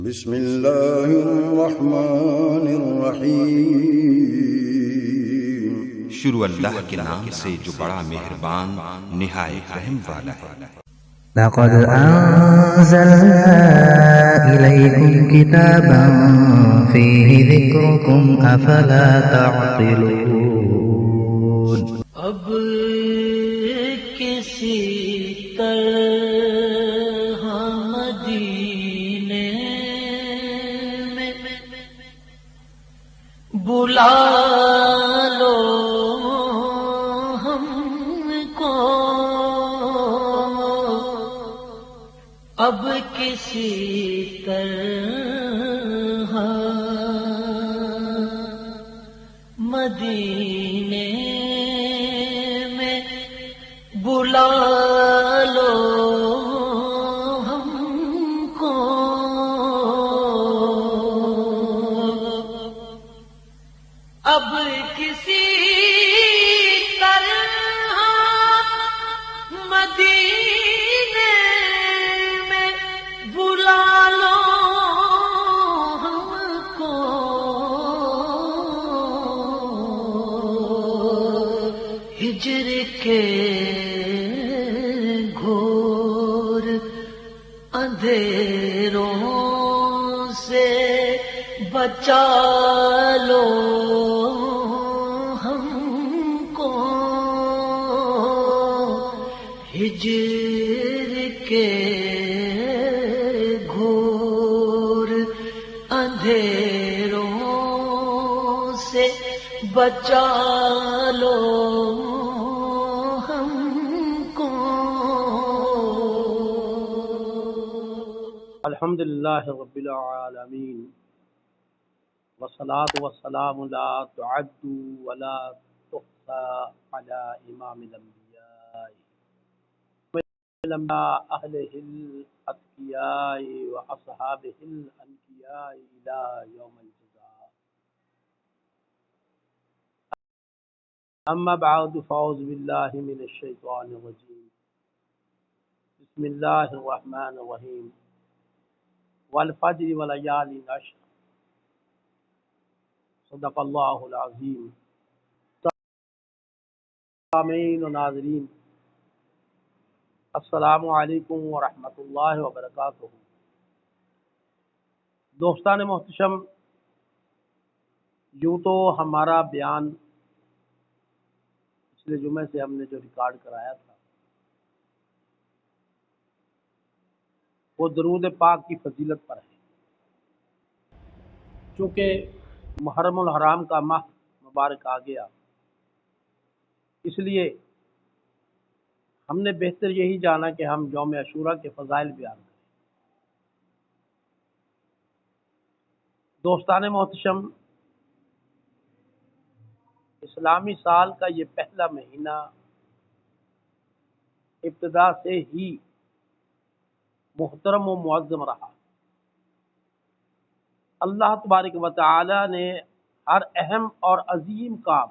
بسم اللہ الرحمن الرحیم۔ شروع اللہ کے نام سے جو بڑا مہربان نہایت رحم والا ہے۔ لقد أنزلنا إليكم كتابا فيه ذكركم أفلا تعقلون۔ اب کسی طرح مدینے میں بلا لو ہم کو، اب کسی طرح مدینے میں بلا لو ہم کو، اب کسی طرح مدینے میں بلا لو ہم کو، ہجر کے گھور اندھیروں سے بچا لو ہم کو، ہجر کے گھور اندھیروں سے بچا لو ہم کو۔ الحمدللہ رب العالمین، والصلاة والسلام لا تعد ولا تحصى على امام الانبیاء اہلہ الاتقیاء واصحابہ الانقیاء الى یوم الجزاء، اما بعد فاعوذ باللہ من الشیطان الرجیم، بسم اللہ الرحمن الرحیم، والفجر وليال عشر، صدق اللہ العظیم۔ سامعین و ناظرین، السلام علیکم ورحمۃ اللہ وبرکاتہ۔ دوستان محتشم، یوں تو ہمارا بیان پچھلے جمعے سے ہم نے جو ریکارڈ کرایا تھا وہ درود پاک کی فضیلت پر ہے۔ چونکہ محرم الحرام کا ماہ مبارک آ گیا، اس لیے ہم نے بہتر یہی جانا کہ ہم یوم عاشوراء کے فضائل بیان کریں۔ دوستان محتشم، اسلامی سال کا یہ پہلا مہینہ ابتدا سے ہی محترم و معظم رہا۔ اللہ تبارک و تعالی نے ہر اہم اور عظیم کام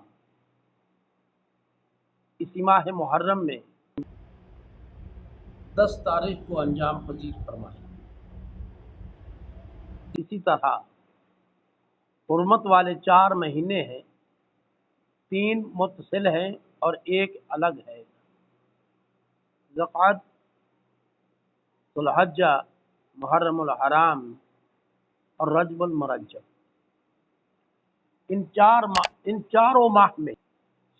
اسی ماہ محرم میں 10 تاریخ کو انجام پذیر فرمائے۔ اسی طرح حرمت والے 4 مہینے ہیں، 3 متصل ہیں اور 1 الگ ہے، ذوالقعدہ، ذوالحجہ، محرم الحرام اور رجب المرجب۔ ان چاروں ماہ میں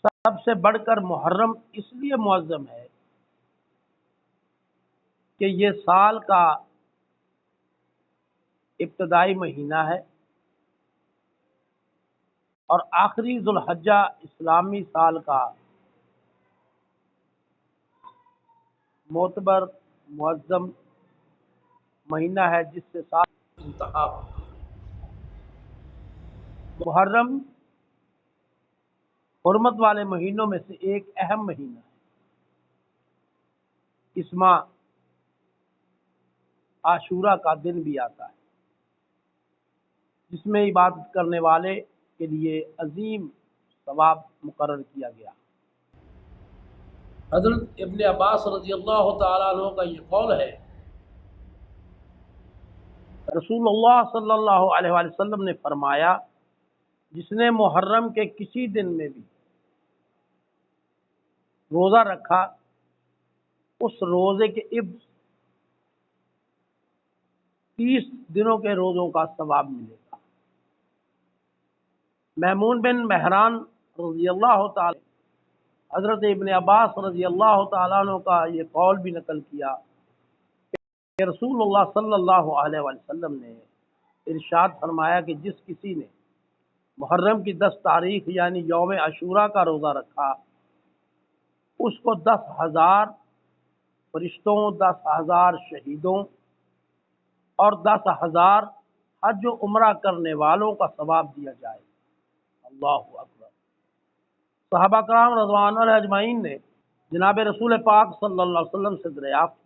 سب سے بڑھ کر محرم اس لیے معظم ہے کہ یہ سال کا ابتدائی مہینہ ہے اور آخری ذوالحجہ اسلامی سال کا معتبر معظم مہینہ ہے، جس سے سال انتہا ہو۔ محرم حرمت والے مہینوں میں سے ایک اہم مہینہ ہے۔ اس ماہ عاشوراء کا دن بھی آتا ہے، جس میں عبادت کرنے والے کے لیے عظیم ثواب مقرر کیا گیا۔ حضرت ابن عباس رضی اللہ تعالیٰ عنہ کا یہ قول ہے، رسول اللہ صلی اللہ علیہ وآلہ وسلم نے فرمایا جس نے محرم کے کسی دن میں بھی روزہ رکھا اس روزے کے عوض 30 دنوں کے روزوں کا ثواب ملے گا۔ میمون بن مہران رضی اللہ تعالی، حضرت ابن عباس رضی اللہ تعالیٰ عنہ کا یہ قول بھی نقل کیا کہ رسول اللہ صلی اللہ علیہ وآلہ وسلم نے ارشاد فرمایا کہ جس کسی نے محرم کی 10 تاریخ یعنی یوم عاشوراء کا روزہ رکھا اس کو 10,000 فرشتوں، 10,000 شہیدوں اور 10,000 حج و عمرہ کرنے والوں کا ثواب دیا جائے۔ اللہ اکبر۔ صحابہ کرام رضوان اللہ اجمعین نے جناب رسول پاک صلی اللہ علیہ وسلم سے دریافت،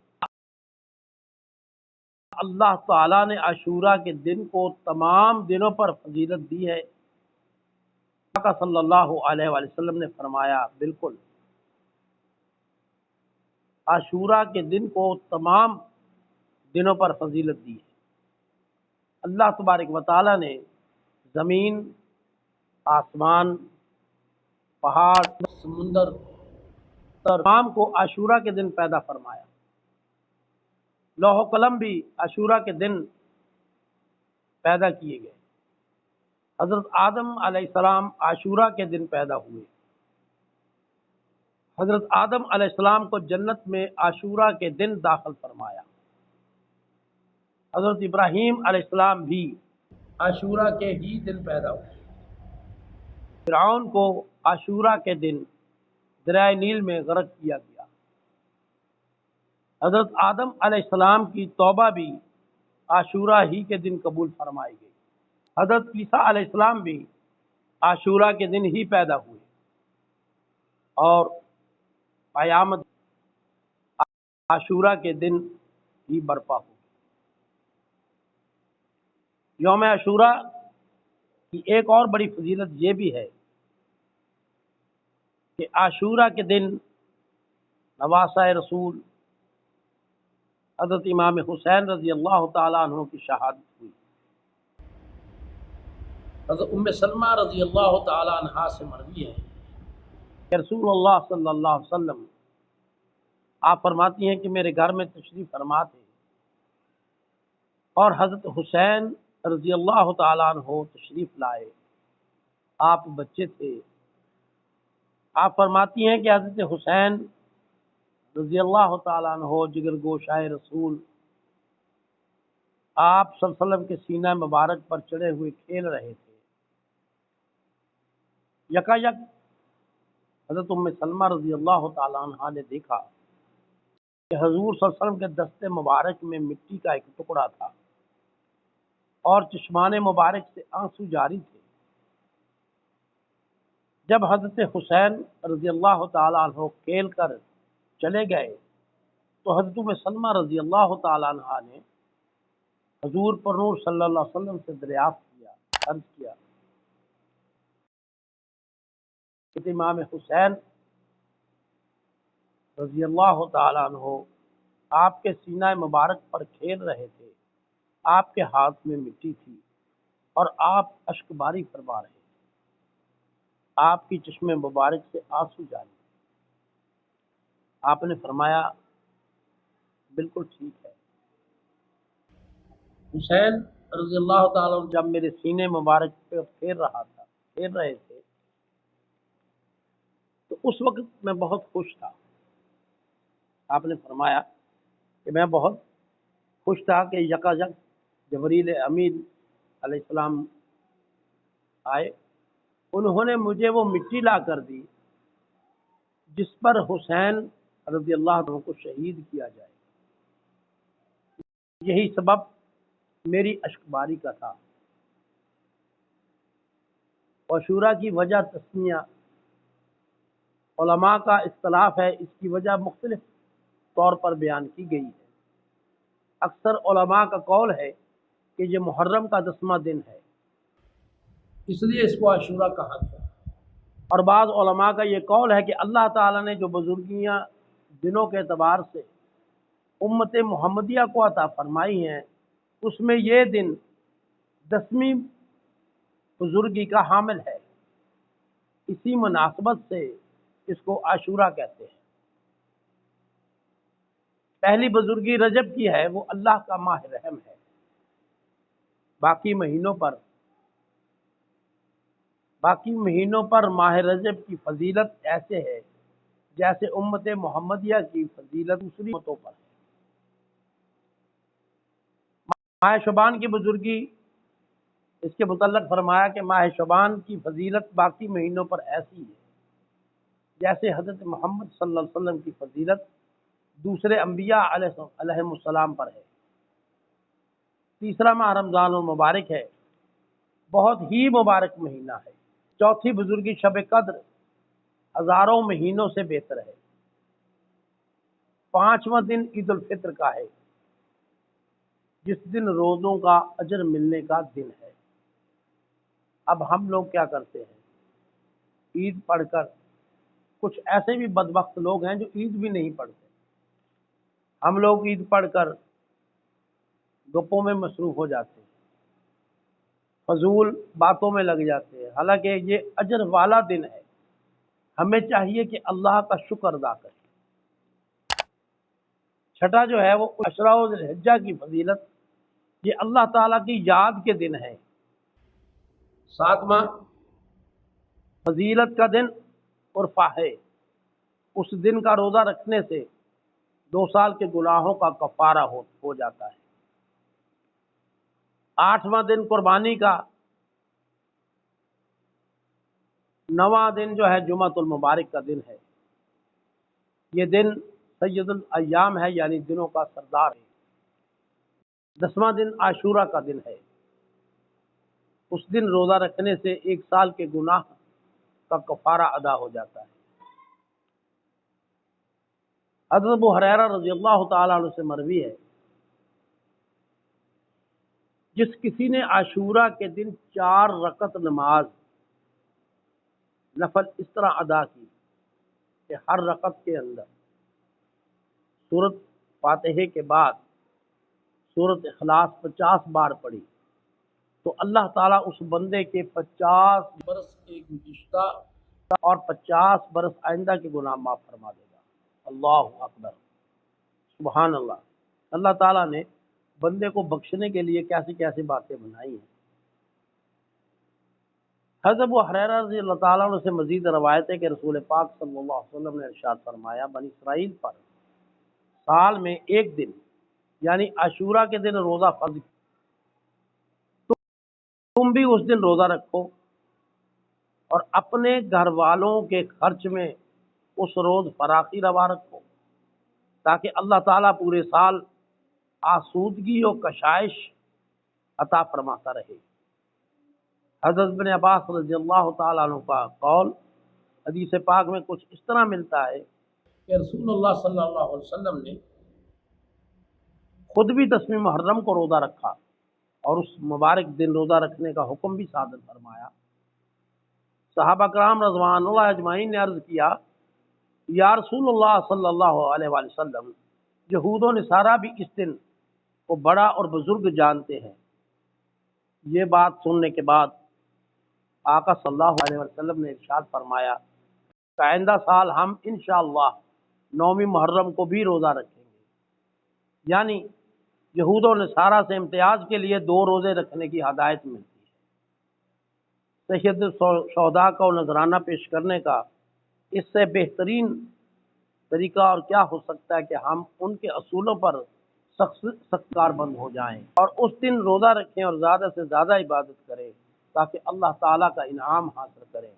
اللہ تعالیٰ نے عاشوراء کے دن کو تمام دنوں پر فضیلت دی ہے؟ آقا صلی اللہ علیہ وآلہ وسلم نے فرمایا بالکل، عاشوراء کے دن کو تمام دنوں پر فضیلت دی ہے۔ اللہ تبارک و تعالیٰ نے زمین، آسمان، پہاڑ، سمندر تمام کو عاشوراء کے دن پیدا فرمایا۔ لوح و قلم بھی عاشوراء کے دن پیدا کیے گئے۔ حضرت آدم علیہ السلام عاشوراء کے دن پیدا ہوئے۔ حضرت آدم علیہ السلام کو جنت میں عاشوراء کے دن داخل فرمایا۔ حضرت ابراہیم علیہ السلام بھی عاشوراء کے ہی دن پیدا ہوئے۔ فرعون کو عاشوراء کے دن دریائے نیل میں غرق کیا گیا۔ حضرت آدم علیہ السلام کی توبہ بھی عاشوراء ہی کے دن قبول فرمائی گئی۔ حضرت عیسیٰ علیہ السلام بھی عاشوراء کے دن ہی پیدا ہوئے اور قیامت عاشوراء کے دن ہی برپا ہوئی۔ یوم عاشوراء کی ایک اور بڑی فضیلت یہ بھی ہے کہ عاشوراء کے دن نواسۂ رسول حضرت امام حسین رضی اللہ تعالیٰ عنہ کی شہادت ہوئی۔ حضرت ام سلمہ رضی اللہ تعالیٰ عنہ سے مروی ہے کہ رسول اللہ صلی اللہ علیہ وسلم آپ فرماتی ہیں کہ میرے گھر میں تشریف فرما تھے اور حضرت حسین رضی اللہ تعالیٰ عنہ تشریف لائے۔ آپ بچے تھے۔ آپ فرماتی ہیں کہ حضرت حسین رضی اللہ تعالیٰ عنہ جگر گوشائے رسول آپ صلی اللہ علیہ وسلم کے سینہ مبارک پر چڑھے ہوئے کھیل رہے تھے۔ یکایک حضرت ام سلمہ رضی اللہ تعالیٰ عنہ نے دیکھا کہ حضور صلی اللہ علیہ وسلم کے دستے مبارک میں مٹی کا ایک ٹکڑا تھا اور چشمان مبارک سے آنسو جاری تھے۔ جب حضرت حسین رضی اللہ تعالیٰ عنہ کھیل کر چلے گئے تو حضرت ام سلمہ رضی اللہ تعالیٰ عنہ نے حضور پر نور صلی اللہ علیہ وسلم سے دریافت کیا، عرض کیا کہ امام حسین رضی اللہ تعالیٰ عنہ آپ کے سینہ مبارک پر کھیل رہے تھے، آپ کے ہاتھ میں مٹی تھی اور آپ اشک باری فرما رہے تھے، آپ کی چشم مبارک سے آنسو جاری۔ آپ نے فرمایا بالکل ٹھیک ہے۔ حسین رضی اللہ تعالیٰ عنہ جب میرے سینے مبارک پہ کھیل رہے تھے تو اس وقت میں بہت خوش تھا۔ آپ نے فرمایا کہ میں بہت خوش تھا کہ یکایک جبریل امین علیہ السلام آئے، انہوں نے مجھے وہ مٹی لا کر دی جس پر حسین رضی اللہ عنہ کو شہید کیا جائے۔ یہی سبب میری اشک باری کا تھا۔ عاشوراء کی وجہ تسمیہ علماء کا اختلاف ہے، اس کی وجہ مختلف طور پر بیان کی گئی ہے۔ اکثر علماء کا قول ہے کہ یہ محرم کا 10واں دن ہے، اس لیے اس کو عاشوراء کہا گیا، اور بعض علماء کا یہ قول ہے کہ اللہ تعالیٰ نے جو بزرگیاں دنوں کے اعتبار سے امت محمدیہ کو عطا فرمائی ہیں اس میں یہ دن 10ویں بزرگی کا حامل ہے، اسی مناسبت سے اس کو عاشورہ کہتے ہیں۔ پہلی بزرگی رجب کی ہے، وہ اللہ کا ماہ رحم ہے۔ باقی مہینوں پر ماہ رجب کی فضیلت ایسے ہے جیسے امت محمدیہ کی فضیلت دوسری امتوں پر ہے۔ ماہ شعبان کی بزرگی، اس کے متعلق فرمایا کہ ماہ شعبان کی فضیلت باقی مہینوں پر ایسی ہے جیسے حضرت محمد صلی اللہ علیہ وسلم کی فضیلت دوسرے انبیاء علیہ السلام پر ہے۔ تیسرا ماہ رمضان المبارک ہے، بہت ہی مبارک مہینہ ہے۔ چوتھی بزرگی شب قدر ہزاروں مہینوں سے بہتر ہے۔ پانچواں دن عید الفطر کا ہے، جس دن روزوں کا اجر ملنے کا دن ہے۔ اب ہم لوگ کیا کرتے ہیں؟ عید پڑھ کر، کچھ ایسے بھی بدبخت لوگ ہیں جو عید بھی نہیں پڑھتے۔ ہم لوگ عید پڑھ کر گپوں میں مصروف ہو جاتے ہیں، فضول باتوں میں لگ جاتے ہیں، حالانکہ یہ اجر والا دن ہے۔ ہمیں چاہیے کہ اللہ کا شکر ادا کریں۔ چھٹا جو ہے وہ عشرہ ذی الحجہ کی فضیلت، یہ اللہ تعالیٰ کی یاد کے دن ہے۔ ساتواں فضیلت کا دن عرفہ ہے، اس دن کا روزہ رکھنے سے 2 سال کے گناہوں کا کفارہ ہو جاتا ہے۔ 8واں دن قربانی کا، 9واں دن جو ہے جمعۃ المبارک کا دن ہے۔ یہ دن سید الایام ہے، یعنی دنوں کا سردار ہے۔ 10واں دن عاشورہ کا دن ہے، اس دن روزہ رکھنے سے 1 سال کے گناہ کا کفارہ ادا ہو جاتا ہے۔ حضرت ابو ہریرہ رضی اللہ تعالیٰ عنہ سے مروی ہے، جس کسی نے عاشورہ کے دن 4 رکعت نماز نفل اس طرح ادا کی کہ ہر رکعت کے اندر سورۃ فاتحہ کے بعد سورۃ اخلاص 50 بار پڑھی، تو اللہ تعالیٰ اس بندے کے 50 برس کے گزشتہ اور 50 برس آئندہ کے گناہ معاف فرما دے گا۔ اللہ اکبر، سبحان اللہ۔ اللہ تعالیٰ نے بندے کو بخشنے کے لیے کیسی کیسی باتیں بنائی ہیں۔ حضرت ابو ہریرہ رضی اللہ تعالیٰ عنہ سے مزید روایت ہے کہ رسول پاک صلی اللہ علیہ وسلم نے ارشاد فرمایا، بنی اسرائیل پر سال میں 1 دن یعنی عاشورہ کے دن روزہ فرض، تم بھی اس دن روزہ رکھو اور اپنے گھر والوں کے خرچ میں اس روز فراخی روا رکھو، تاکہ اللہ تعالیٰ پورے سال آسودگی و کشائش عطا فرماتا رہے۔ حضرت ابن عباس رضی اللہ تعالیٰ عنہ کا قول حدیث پاک میں کچھ اس طرح ملتا ہے کہ رسول اللہ صلی اللہ علیہ وسلم نے خود بھی 10ویں محرم کو روزہ رکھا اور اس مبارک دن روزہ رکھنے کا حکم بھی صادر فرمایا۔ صحابہ کرام رضوان اللہ اجمعین نے عرض کیا، یا رسول اللہ صلی اللہ علیہ وآلہ وسلم، یہود و نصارہ بھی اس دن کو بڑا اور بزرگ جانتے ہیں۔ یہ بات سننے کے بعد آقا صلی اللہ علیہ وسلم نے ارشاد فرمایا کہ آئندہ سال ہم انشاءاللہ 9ویں محرم کو بھی روزہ رکھیں گے، یعنی یہود و نصارہ سے امتیاز کے لیے 2 روزے رکھنے کی ہدایت ملتی ہے۔ سید شہداء کو نذرانہ پیش کرنے کا اس سے بہترین طریقہ اور کیا ہو سکتا ہے کہ ہم ان کے اصولوں پر سخت کاربند ہو جائیں اور اس دن روزہ رکھیں اور زیادہ سے زیادہ عبادت کریں تاکہ اللہ تعالیٰ کا انعام حاصل کریں۔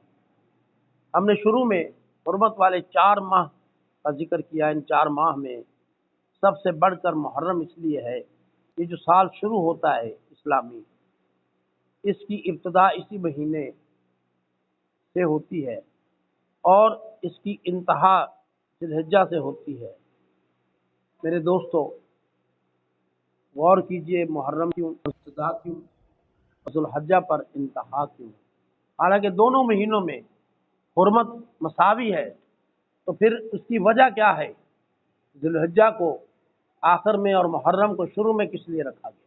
ہم نے شروع میں حرمت والے 4 ماہ کا ذکر کیا۔ ان 4 ماہ میں سب سے بڑھ کر محرم اس لیے ہے، یہ جو سال شروع ہوتا ہے اسلامی، اس کی ابتدا اسی مہینے سے ہوتی ہے اور اس کی انتہا ذی الحجہ سے ہوتی ہے۔ میرے دوستو، غور کیجئے، محرم کیوں ابتدا کیوں، ذی الحجہ پر انتہا کیوں؟ حالانکہ دونوں مہینوں میں حرمت مساوی ہے، تو پھر اس کی وجہ کیا ہے؟ ذی الحجہ کو آخر میں اور محرم کو شروع میں کس لیے رکھا گیا؟